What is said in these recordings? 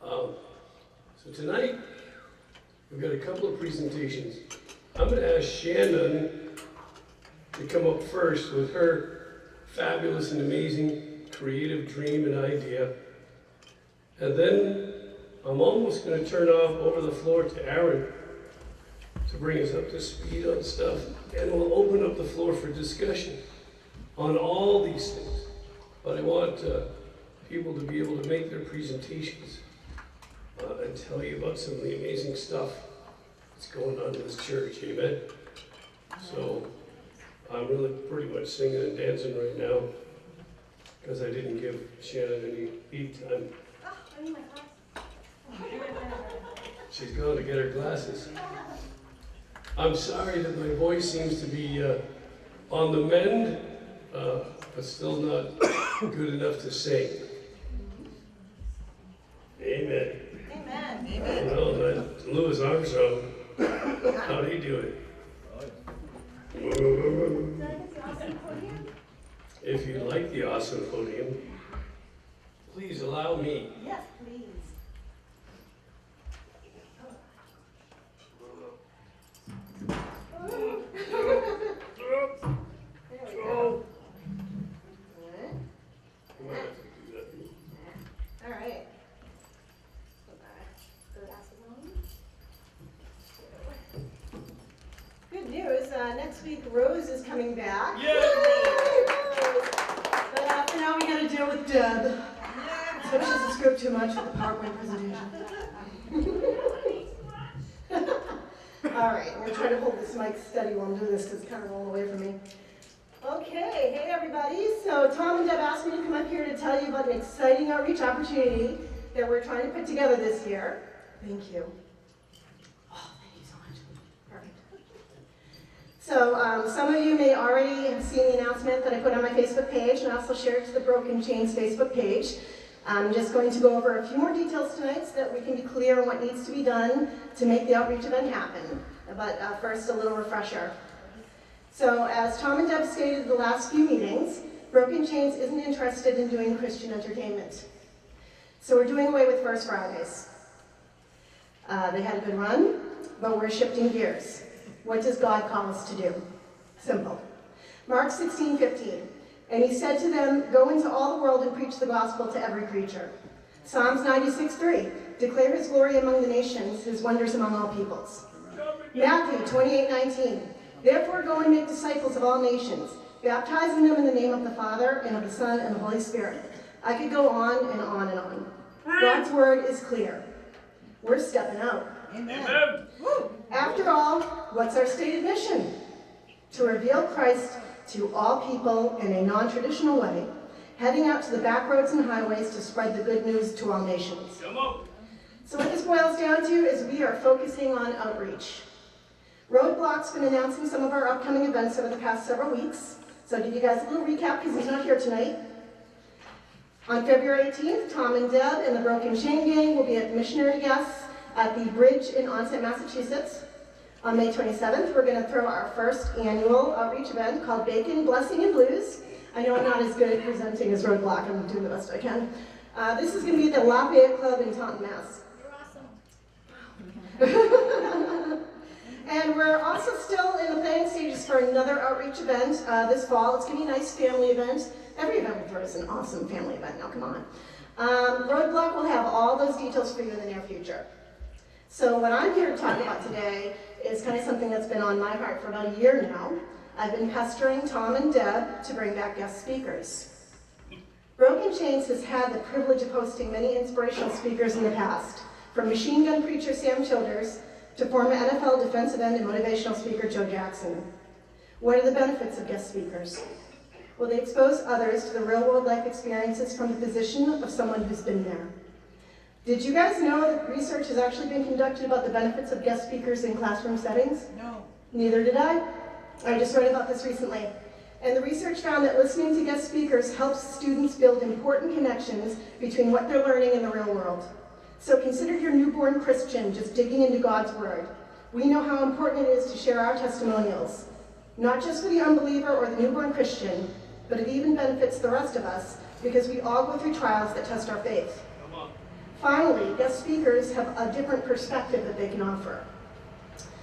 So tonight, we've got a couple of presentations. I'm going to ask Shannon to come up first with her fabulous and amazing creative dream and idea. And then I'm almost going to turn over the floor to Aaron to bring us up to speed on stuff. And we'll open up the floor for discussion on all these things. But I want people to be able to make their presentations and tell you about some of the amazing stuff that's going on in this church. Amen? So I'm really pretty much singing and dancing right now because I didn't give Shannon any beat time. Oh, I need my glasses. She's going to get her glasses. I'm sorry that my voice seems to be on the mend, but still not good enough to sing. Amen. Amen. Amen. Well, that's Louis Armstrong. How do you do it? Did I get the awesome podium? If you like the awesome podium, please allow me. Yes, please. All right. Good news. Next week, Rose is coming back. Yay! But for now, we got to deal with Deb. So she doesn't script too much with the PowerPoint presentation. All right, I'm going to try to hold this mic steady while I'm doing this because it's kind of rolling away from me. Okay, hey everybody. So Tom and Deb asked me to come up here to tell you about an exciting outreach opportunity that we're trying to put together this year. Thank you. Oh, thank you so much. Perfect. So some of you may already have seen the announcement that I put on my Facebook page, and I also shared it to the Broken Chains Facebook page. I'm just going to go over a few more details tonight so that we can be clear on what needs to be done to make the outreach event happen. But first, a little refresher. So as Tom and Deb stated in the last few meetings, Broken Chains isn't interested in doing Christian entertainment. So we're doing away with First Fridays. They had a good run, but we're shifting gears. What does God call us to do? Simple. Mark 16:15. And he said to them, "Go into all the world and preach the gospel to every creature." Psalms 96:3. Declare his glory among the nations, his wonders among all peoples. Matthew 28:19. Therefore go and make disciples of all nations, baptizing them in the name of the Father, and of the Son, and the Holy Spirit. I could go on and on and on. God's word is clear. We're stepping out. Amen. After all, what's our stated mission? To reveal Christ to all people in a non-traditional way, heading out to the back roads and highways to spread the good news to all nations. Come on. So what this boils down to is we are focusing on outreach. Roadblock's been announcing some of our upcoming events over the past several weeks. So I'll give you guys a little recap because he's not here tonight. On February 18th, Tom and Deb and the Broken Chain Gang will be at missionary guests at the Bridge in Onset, Massachusetts. On May 27th, we're going to throw our first annual outreach event called Bacon, Blessing, and Blues. I know I'm not as good at presenting as Roadblock. I'm doing the best I can. This is going to be at the Lafayette Club in Taunton, Mass. You're awesome. And we're also still in the planning stages for another outreach event this fall. It's going to be a nice family event. Every event we throw is an awesome family event. Now, come on. Roadblock will have all those details for you in the near future. So what I'm here to talk about today is kind of something that's been on my heart for about a year now. I've been pestering Tom and Deb to bring back guest speakers. Broken Chains has had the privilege of hosting many inspirational speakers in the past, from machine gun preacher Sam Childers to former NFL defensive end and motivational speaker Joe Jackson. What are the benefits of guest speakers? Well, they expose others to the real-world life experiences from the position of someone who's been there. Did you guys know that research has actually been conducted about the benefits of guest speakers in classroom settings? No. Neither did I. I just read about this recently. And the research found that listening to guest speakers helps students build important connections between what they're learning in the real world. So consider your newborn Christian just digging into God's Word. We know how important it is to share our testimonials, not just for the unbeliever or the newborn Christian, but it even benefits the rest of us because we all go through trials that test our faith. Finally, guest speakers have a different perspective that they can offer.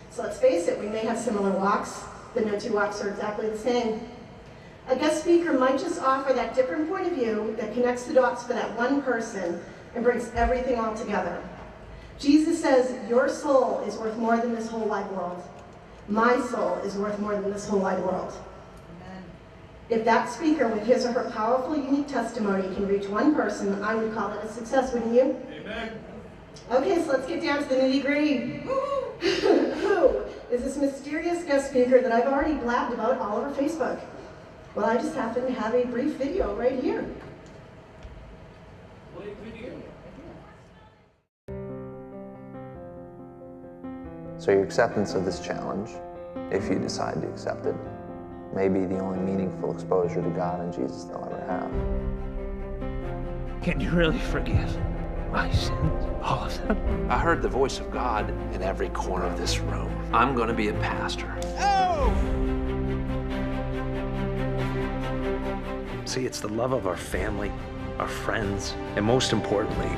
So let's face it, we may have similar walks, but no two walks are exactly the same. A guest speaker might just offer that different point of view that connects the dots for that one person and brings everything all together. Jesus says, your soul is worth more than this whole wide world. My soul is worth more than this whole wide world. Amen. If that speaker with his or her powerful, unique testimony can reach one person, I would call it a success, wouldn't you? Amen. Okay, so let's get down to the nitty-gritty. Who is this mysterious guest speaker that I've already blabbed about all over Facebook? Well, I just happen to have a brief video right here. So your acceptance of this challenge, if you decide to accept it, may be the only meaningful exposure to God and Jesus they'll ever have. Can you really forgive my sins? All of them? I heard the voice of God in every corner of this room. I'm going to be a pastor. Oh! See, it's the love of our family, our friends, and most importantly,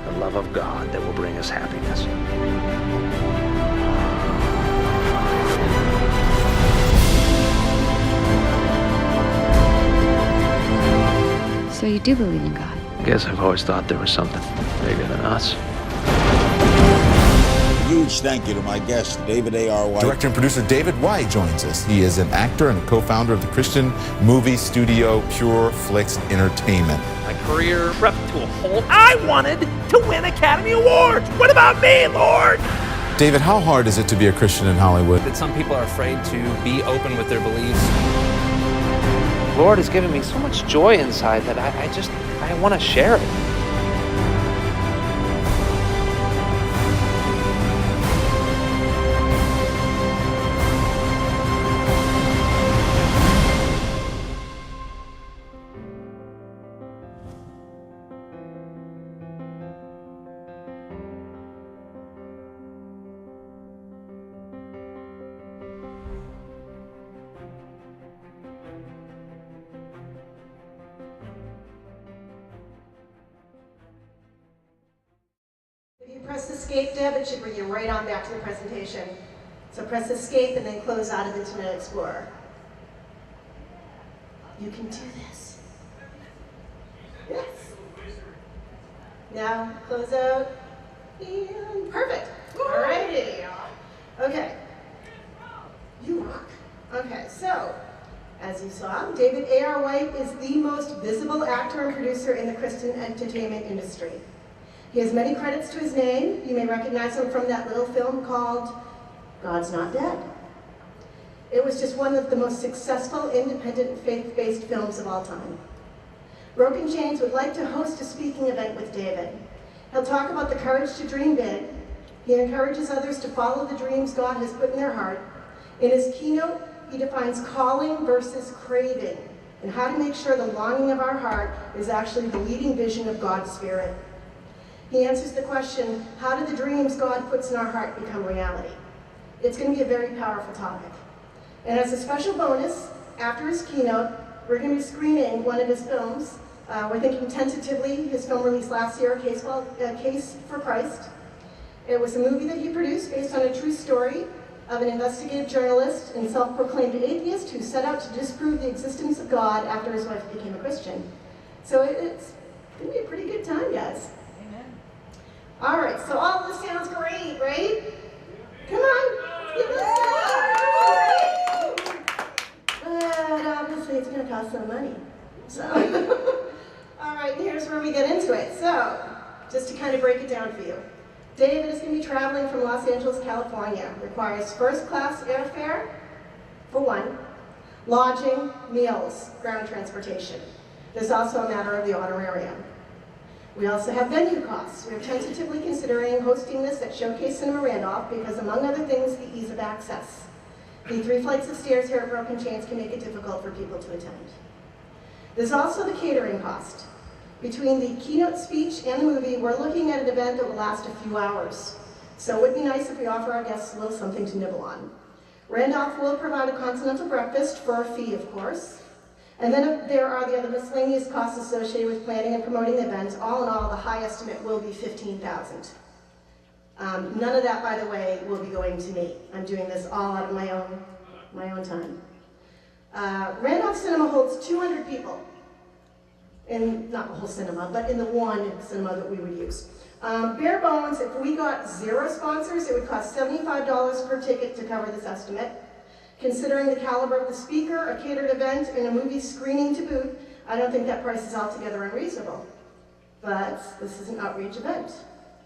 the love of God that will bring us happiness. So you do believe in God? I guess I've always thought there was something bigger than us. Huge thank you to my guest, David A.R. White. Director and producer David White joins us. He is an actor and co-founder of the Christian movie studio Pure Flix Entertainment. My career prepped to a halt. I wanted to win Academy Awards. What about me, Lord? David, how hard is it to be a Christian in Hollywood? That some people are afraid to be open with their beliefs. Lord has given me so much joy inside that I want to share it. If you press escape, Deb, it should bring you right on back to the presentation. So press escape and then close out of Internet Explorer. You can do this. Yes. Now close out. And perfect. Alrighty. Okay. You rock. Okay, so as you saw, David A.R. White is the most visible actor and producer in the Christian entertainment industry. He has many credits to his name. You may recognize him from that little film called God's Not Dead. It was just one of the most successful independent faith-based films of all time. Broken Chains would like to host a speaking event with David. He'll talk about the courage to dream big. He encourages others to follow the dreams God has put in their heart. In his keynote, he defines calling versus craving and how to make sure the longing of our heart is actually the leading vision of God's Spirit. He answers the question, how do the dreams God puts in our heart become reality? It's going to be a very powerful topic. And as a special bonus, after his keynote, we're going to be screening one of his films. We're thinking tentatively, his film released last year, Case for Christ. It was a movie that he produced based on a true story of an investigative journalist and self-proclaimed atheist who set out to disprove the existence of God after his wife became a Christian. So it's going to be a pretty good time, guys. All right, so all of this sounds great, right? Come on, give us But obviously it's going to cost some money. So, all right, here's where we get into it. So, just to kind of break it down for you. David is going to be traveling from Los Angeles, California. Requires first-class airfare, for one, lodging, meals, ground transportation. There's also a matter of the honorarium. We also have venue costs. We're tentatively considering hosting this at Showcase Cinema Randolph because, among other things, the ease of access. The 3 flights of stairs here at Broken Chains can make it difficult for people to attend. There's also the catering cost. Between the keynote speech and the movie, we're looking at an event that will last a few hours. So it would be nice if we offer our guests a little something to nibble on. Randolph will provide a continental breakfast for a fee, of course. And then there are the other miscellaneous costs associated with planning and promoting the event. All in all, the high estimate will be $15,000. None of that, by the way, will be going to me. I'm doing this all out of my own time. Randolph Cinema holds 200 people. In, not the whole cinema, but in the one cinema that we would use. Bare bones, if we got 0 sponsors, it would cost $75 per ticket to cover this estimate. Considering the caliber of the speaker, a catered event, and a movie screening to boot, I don't think that price is altogether unreasonable. But this is an outreach event,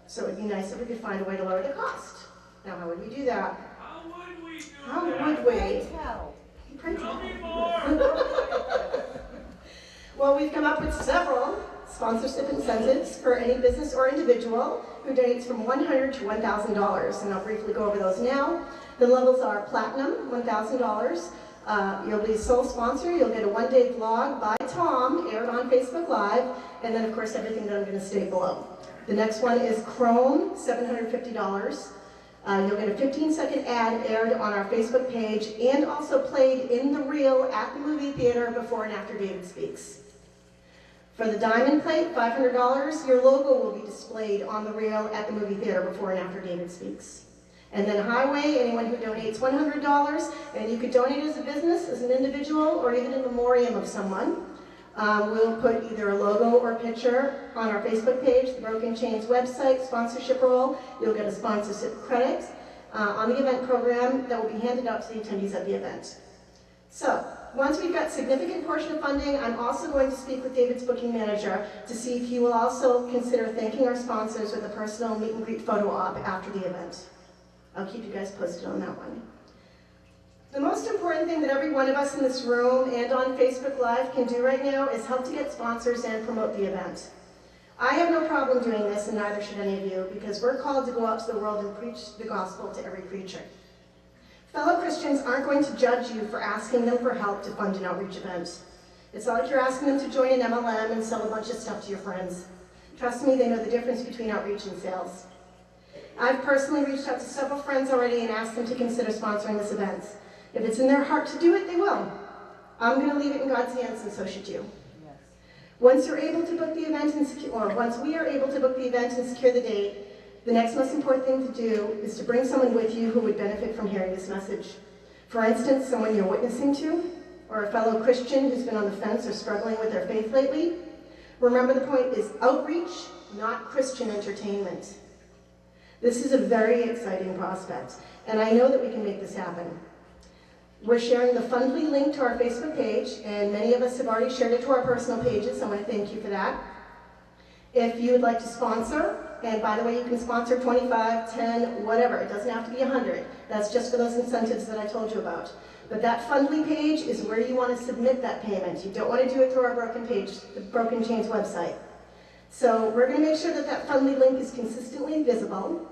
so it'd be nice if we could find a way to lower the cost. Now, how would we do that? How would we do How that? would we? Pray tell. Tell me more. Well, we've come up with several sponsorship incentives for any business or individual who donates from $100 to $1,000, and I'll briefly go over those now. The levels are Platinum, $1,000. You'll be sole sponsor. You'll get a one-day vlog by Tom, aired on Facebook Live, and then, of course, everything that I'm going to state below. The next one is Chrome, $750. You'll get a 15-second ad aired on our Facebook page and also played in the reel at the movie theater before and after David speaks. For the Diamond Plate, $500, your logo will be displayed on the reel at the movie theater before and after David speaks. And then Highway, anyone who donates $100, and you could donate as a business, as an individual, or even in memoriam of someone. We'll put either a logo or picture on our Facebook page, the Broken Chains website, sponsorship roll. You'll get a sponsorship credit on the event program that will be handed out to the attendees at the event. So, once we've got significant portion of funding, I'm also going to speak with David's booking manager to see if he will also consider thanking our sponsors with a personal meet and greet photo op after the event. I'll keep you guys posted on that one. The most important thing that every one of us in this room and on Facebook Live can do right now is help to get sponsors and promote the event. I have no problem doing this, and neither should any of you, because we're called to go out to the world and preach the gospel to every creature. Fellow Christians aren't going to judge you for asking them for help to fund an outreach event. It's not like you're asking them to join an MLM and sell a bunch of stuff to your friends. Trust me, they know the difference between outreach and sales. I've personally reached out to several friends already and asked them to consider sponsoring this event. If it's in their heart to do it, they will. I'm going to leave it in God's hands, and so should you. Yes. Once you're able to book the event once we are able to book the event and secure the date, the next most important thing to do is to bring someone with you who would benefit from hearing this message. For instance, someone you're witnessing to, or a fellow Christian who's been on the fence or struggling with their faith lately. Remember, the point is outreach, not Christian entertainment. This is a very exciting prospect, and I know that we can make this happen. We're sharing the Fundly link to our Facebook page, and many of us have already shared it to our personal pages. I want to thank you for that. If you would like to sponsor, and by the way, you can sponsor 25, 10, whatever. It doesn't have to be 100. That's just for those incentives that I told you about. But that Fundly page is where you want to submit that payment. You don't want to do it through our Broken Chains website. So we're going to make sure that that Fundly link is consistently visible.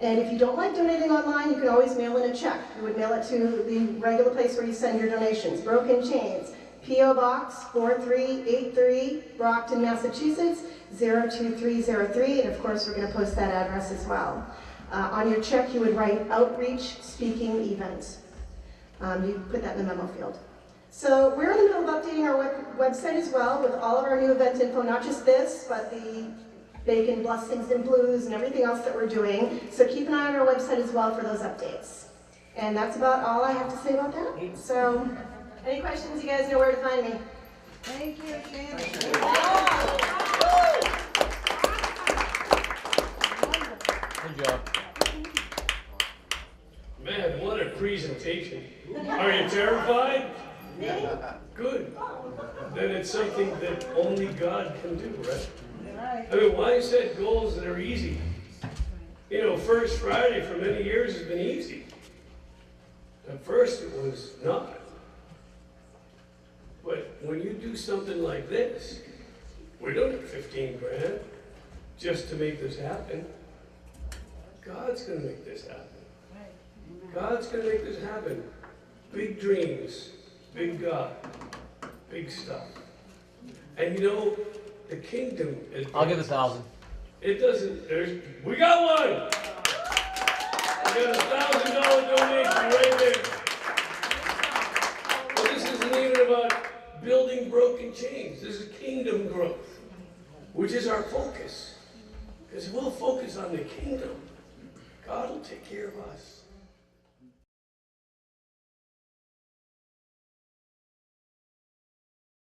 And if you don't like donating online, you can always mail in a check. You would mail it to the regular place where you send your donations. Broken Chains, P.O. Box 4383, Brockton, Massachusetts, 02303. And of course, we're going to post that address as well. On your check, you would write Outreach Speaking Event. You put that in the memo field. So we're in the middle of updating our website as well with all of our new event info, not just this, but the Bacon, Blessings, and Blues, and everything else that we're doing. So keep an eye on our website as well for those updates. And that's about all I have to say about that. So, any questions? You guys know where to find me. Thank you, Shannon. Good job. Man, what a presentation. Are you terrified? Good. Then it's something that only God can do, right? I mean, why set goals that are easy? You know, First Friday for many years has been easy. At first it was not. But when you do something like this, we're doing 15 grand just to make this happen. God's going to make this happen. God's going to make this happen. Big dreams, big God, big stuff. And you know, the kingdom is... I'll give 1,000. It doesn't... we got one! We got a $1,000 donation right there. Well, this isn't even about building broken chains. This is kingdom growth, which is our focus. Because we'll focus on the kingdom, God will take care of us.